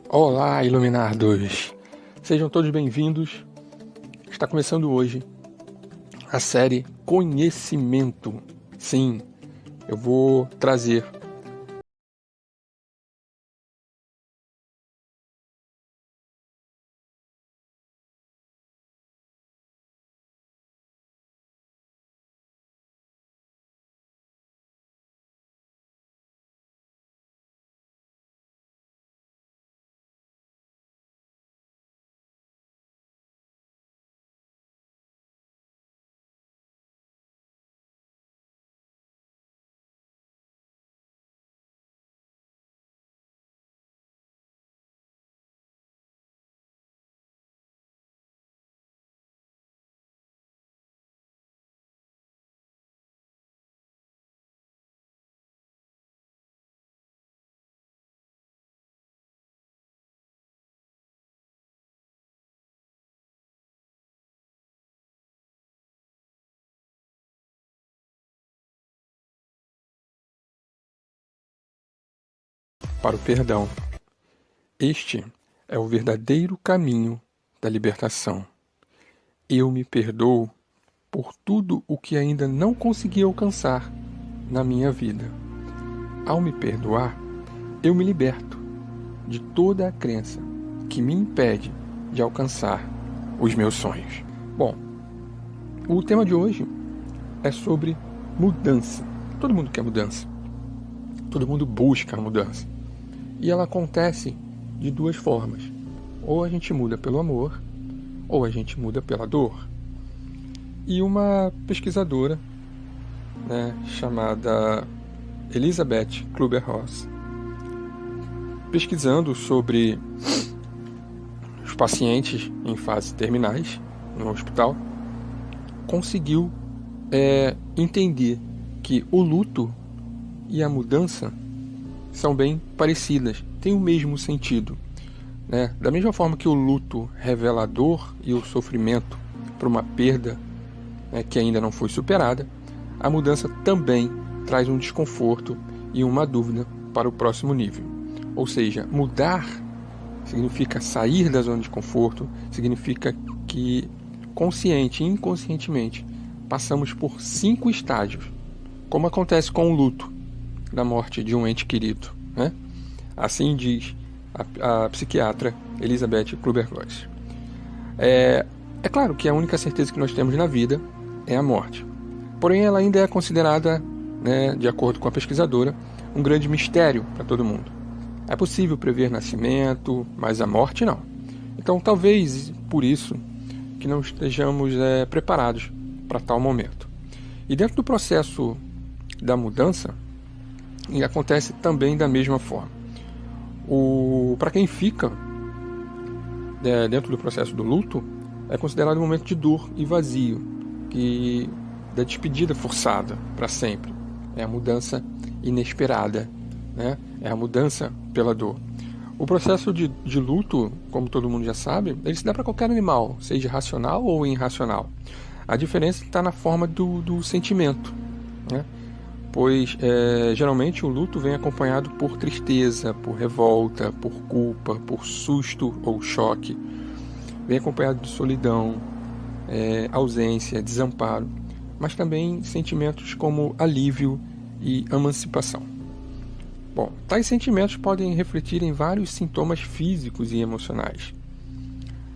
Olá, iluminados! Sejam todos bem-vindos. Está começando hoje a série Conhecimento. Sim, eu vou trazer para o perdão. Este é o verdadeiro caminho da libertação. Eu me perdoo por tudo o que ainda não consegui alcançar na minha vida. Ao me perdoar, eu me liberto de toda a crença que me impede de alcançar os meus sonhos. Bom, o tema de hoje é sobre mudança. Todo mundo quer mudança. Todo mundo busca a mudança. E ela acontece de duas formas. Ou a gente muda pelo amor, ou a gente muda pela dor. E uma pesquisadora, chamada Elisabeth Kübler-Ross, pesquisando sobre os pacientes em fases terminais no hospital, conseguiu entender que o luto e a mudança são bem parecidas, têm o mesmo sentido. Da mesma forma que o luto revela a dor e o sofrimento por uma perda que ainda não foi superada, a mudança também traz um desconforto e uma dúvida para o próximo nível. Ou seja, mudar significa sair da zona de conforto, significa que consciente e inconscientemente passamos por 5 estágios, como acontece com o luto da morte de um ente querido. Assim diz a psiquiatra Elisabeth Kübler-Ross. É claro que a única certeza que nós temos na vida é a morte. Porém, ela ainda é considerada, de acordo com a pesquisadora, um grande mistério para todo mundo. É possível prever nascimento, mas a morte não. Então, talvez por isso que não estejamos preparados para tal momento. E dentro do processo da mudança, acontece também da mesma forma. Para quem fica dentro do processo do luto, é considerado um momento de dor e vazio, da despedida forçada para sempre. É a mudança inesperada, é a mudança pela dor. O processo de luto, como todo mundo já sabe, ele se dá para qualquer animal, seja racional ou irracional. A diferença está na forma do sentimento, pois geralmente o luto vem acompanhado por tristeza, por revolta, por culpa, por susto ou choque. Vem acompanhado de solidão, ausência, desamparo, mas também sentimentos como alívio e emancipação. Bom, tais sentimentos podem refletir em vários sintomas físicos e emocionais,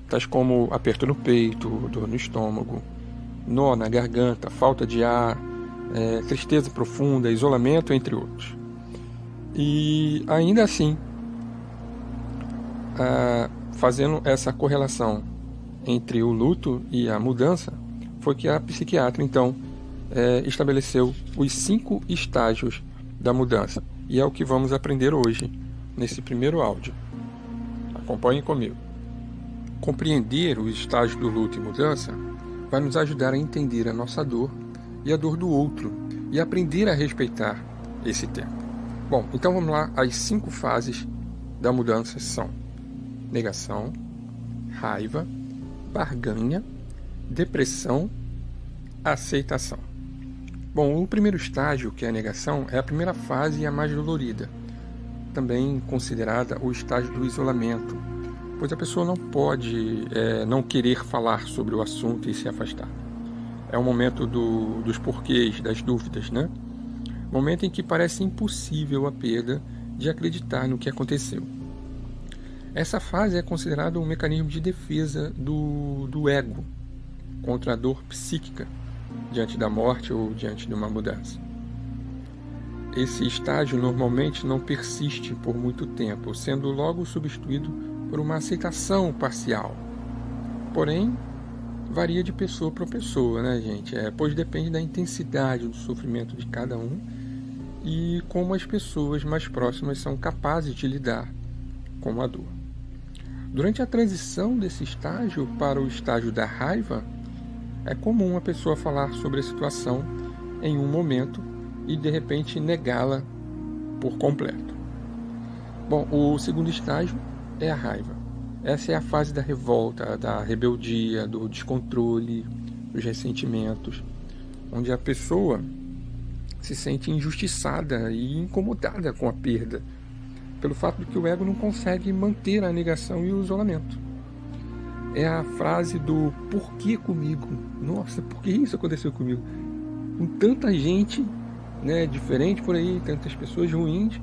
tais como aperto no peito, dor no estômago, nó na garganta, falta de ar, tristeza profunda, isolamento, entre outros. E ainda assim, fazendo essa correlação entre o luto e a mudança, foi que a psiquiatra então estabeleceu os 5 estágios da mudança. E é o que vamos aprender hoje, nesse primeiro áudio. Acompanhe comigo. Compreender os estágios do luto e mudança vai nos ajudar a entender a nossa dor e a dor do outro, e aprender a respeitar esse tempo. Bom, então vamos lá. As 5 fases da mudança são negação, raiva, barganha, depressão, aceitação. Bom, o primeiro estágio, que é a negação, é a primeira fase e a mais dolorida, também considerada o estágio do isolamento, pois a pessoa não pode não querer falar sobre o assunto e se afastar. É o momento dos porquês, das dúvidas, né? Momento em que parece impossível a perda de acreditar no que aconteceu. Essa fase é considerada um mecanismo de defesa do ego contra a dor psíquica diante da morte ou diante de uma mudança. Esse estágio normalmente não persiste por muito tempo, sendo logo substituído por uma aceitação parcial. Porém, varia de pessoa para pessoa, né, gente? Pois depende da intensidade do sofrimento de cada um e como as pessoas mais próximas são capazes de lidar com a dor. Durante a transição desse estágio para o estágio da raiva, é comum a pessoa falar sobre a situação em um momento e de repente negá-la por completo. Bom, o segundo estágio é a raiva. Essa é a fase da revolta, da rebeldia, do descontrole, dos ressentimentos, onde a pessoa se sente injustiçada e incomodada com a perda, pelo fato de que o ego não consegue manter a negação e o isolamento. É a frase do "por que comigo?". Nossa, por que isso aconteceu comigo? Com tanta gente, né, diferente por aí, tantas pessoas ruins,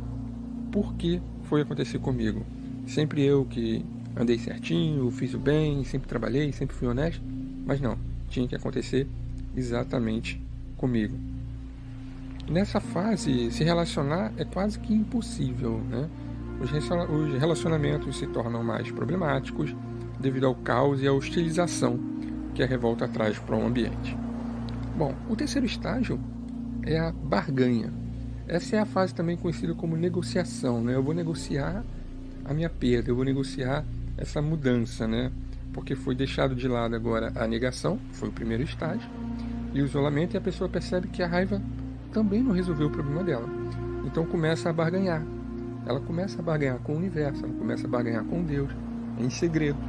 por que foi acontecer comigo? Sempre eu que andei certinho, fiz o bem, sempre trabalhei, sempre fui honesto, mas não, tinha que acontecer exatamente comigo. Nessa fase, se relacionar é quase que impossível, né? Os relacionamentos se tornam mais problemáticos devido ao caos e à hostilização que a revolta traz para o ambiente. Bom, o terceiro estágio é a barganha. Essa é a fase também conhecida como negociação, né? Eu vou negociar a minha perda, eu vou negociar essa mudança, né? Porque foi deixado de lado agora a negação, foi o primeiro estágio, e o isolamento, e a pessoa percebe que a raiva também não resolveu o problema dela. Então começa a barganhar. Ela começa a barganhar com o universo, ela começa a barganhar com Deus, em segredo,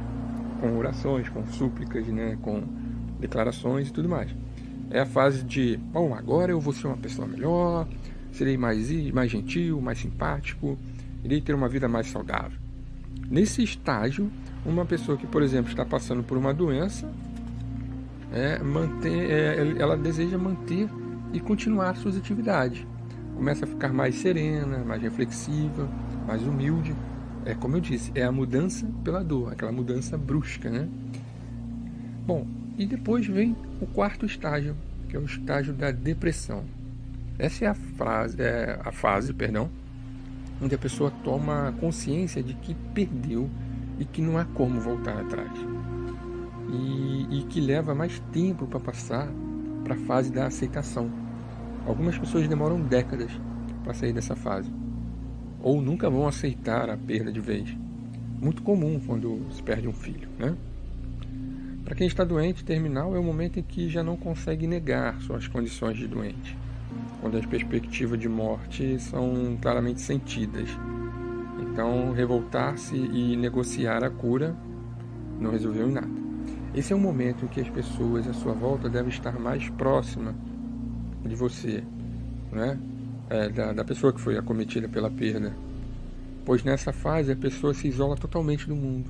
com orações, com súplicas, né? Com declarações e tudo mais. É a fase de, bom, agora eu vou ser uma pessoa melhor, serei mais gentil, mais simpático, irei ter uma vida mais saudável. Nesse estágio, uma pessoa que, por exemplo, está passando por uma doença, ela deseja manter e continuar suas atividades. Começa a ficar mais serena, mais reflexiva, mais humilde. Como eu disse, é a mudança pela dor, aquela mudança brusca, né? Bom, e depois vem o quarto estágio, que é o estágio da depressão. Essa é a fase, onde a pessoa toma consciência de que perdeu e que não há como voltar atrás. E que leva mais tempo para passar para a fase da aceitação. Algumas pessoas demoram décadas para sair dessa fase, ou nunca vão aceitar a perda de vez. Muito comum quando se perde um filho, né? Para quem está doente terminal, é o momento em que já não consegue negar suas condições de doente, quando as perspectivas de morte são claramente sentidas. Então, revoltar-se e negociar a cura não resolveu em nada. Esse é um momento em que as pessoas à sua volta devem estar mais próximas de você, né? Da pessoa que foi acometida pela perda. Pois nessa fase a pessoa se isola totalmente do mundo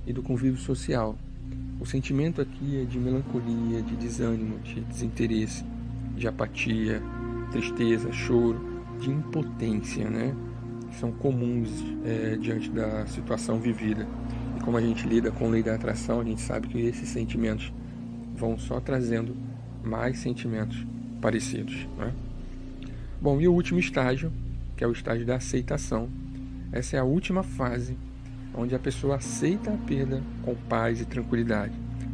e do convívio social. O sentimento aqui é de melancolia, de desânimo, de desinteresse, de apatia, tristeza, choro, de impotência, né? São comuns diante da situação vivida. E como a gente lida com a lei da atração, a gente sabe que esses sentimentos vão só trazendo mais sentimentos parecidos, né? Bom, e o último estágio, que é o estágio da aceitação. Essa é a última fase, onde a pessoa aceita a perda com paz e tranquilidade,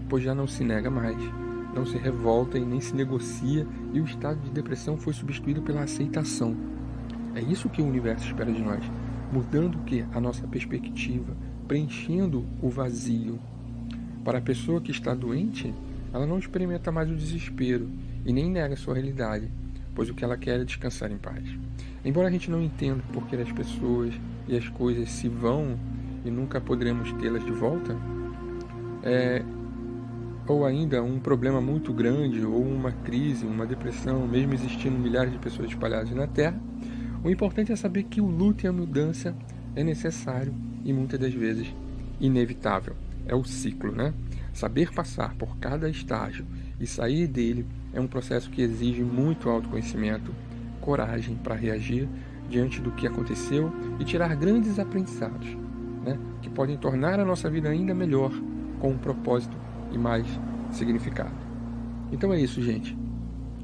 pois já não se nega mais, não se revolta e nem se negocia, e o estado de depressão foi substituído pela aceitação. É isso que o universo espera de nós, mudando o que? A nossa perspectiva, preenchendo o vazio. Para a pessoa que está doente, ela não experimenta mais o desespero e nem nega a sua realidade, pois o que ela quer é descansar em paz. Embora a gente não entenda por que as pessoas e as coisas se vão e nunca poderemos tê-las de volta, ou ainda um problema muito grande, ou uma crise, uma depressão, mesmo existindo milhares de pessoas espalhadas na Terra, o O importante é saber que o luto e a mudança é necessário e muitas das vezes inevitável. É o ciclo, né? Saber passar por cada estágio e sair dele é um processo que exige muito autoconhecimento, coragem para reagir diante do que aconteceu e tirar grandes aprendizados, né? Que podem tornar a nossa vida ainda melhor, com um propósito e mais significado. Então é isso, gente.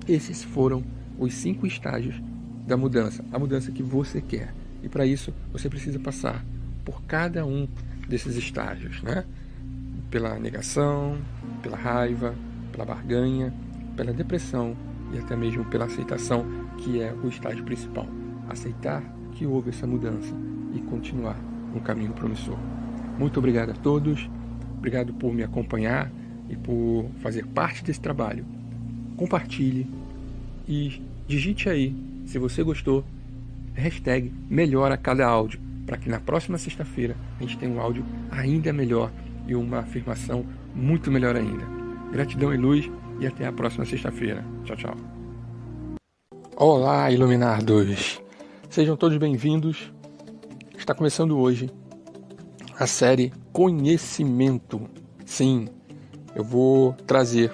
Esses foram os 5 estágios da mudança, a mudança que você quer. E para isso, você precisa passar por cada um desses estágios, né? Pela negação, pela raiva, pela barganha, pela depressão e até mesmo pela aceitação, que é o estágio principal. Aceitar que houve essa mudança e continuar no caminho promissor. Muito obrigado a todos, obrigado por me acompanhar e por fazer parte desse trabalho. Compartilhe e digite aí, se você gostou, hashtag melhora cada áudio, para que na próxima sexta-feira a gente tenha um áudio ainda melhor e uma afirmação muito melhor ainda. Gratidão e luz e até a próxima sexta-feira. Tchau, tchau. Olá, iluminados! Sejam todos bem-vindos. Está começando hoje a série Conhecimento. Sim, eu vou trazer